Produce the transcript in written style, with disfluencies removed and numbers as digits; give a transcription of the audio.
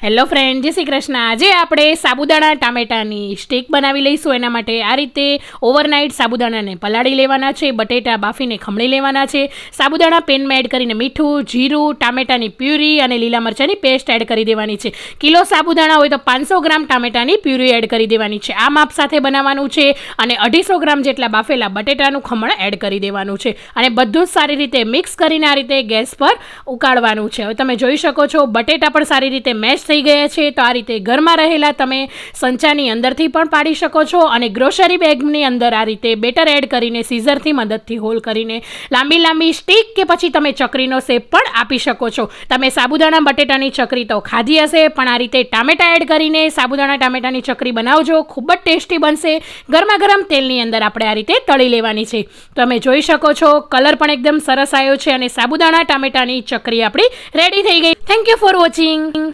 Hello friend, જય શ્રી કૃષ્ણ। આજે આપણે સાબુદાણા ટામેટાની સ્ટીક બનાવી લઈશું। એના માટે આ રીતે ઓવરનાઇટ સાબુદાણાને પલાળી લેવાના છે, બટેટા બાફીને ખમણી લેવાના છે, સાબુદાણા પેનમાં એડ કરીને મીઠું, જીરું, ટામેટાની પ્યુરી અને લીલા મરચાંની પેસ્ટ એડ કરી દેવાની છે। કિલો સાબુદાણા હોય તો 500 ગ્રામ ટામેટાની પ્યુરી એડ કરી દેવાની છે। આ માપ સાથે બનાવવાનું છે અને 250 ગ્રામ જેટલા બાફેલા બટેટાનું ખમણ એડ કરી દેવાનું છે અને બધું જ સારી રીતે મિક્સ કરીને આ રીતે ગેસ પર ઉકાળવાનું છે। હવે તમે જોઈ શકો છો બટેટા પણ સારી રીતે મેશ થઈ ગયા છે। તો આ રીતે ઘરમાં રહેલા તમે સંચાની અંદરથી પણ પાડી શકો છો અને ગ્રોસરી બેગની અંદર આ રીતે બેટર એડ કરીને સીઝરથી મદદથી હોલ કરીને લાંબી લાંબી સ્ટીક કે પછી તમે ચકરીનો શેપ પણ આપી શકો છો। તમે સાબુદાણા બટેટાની ચકરી તો ખાધી હશે, પણ આ રીતે ટામેટા એડ કરીને સાબુદાણા ટામેટાની ચકરી બનાવજો, ખૂબ જ ટેસ્ટી બનશે। ગરમા ગરમ તેલની અંદર આપણે આ રીતે તળી લેવાની છે। તમે જોઈ શકો છો કલર પણ એકદમ સરસ આવ્યો છે અને સાબુદાણા ટામેટાની ચકરી આપણી રેડી થઈ ગઈ। Thank you for watching.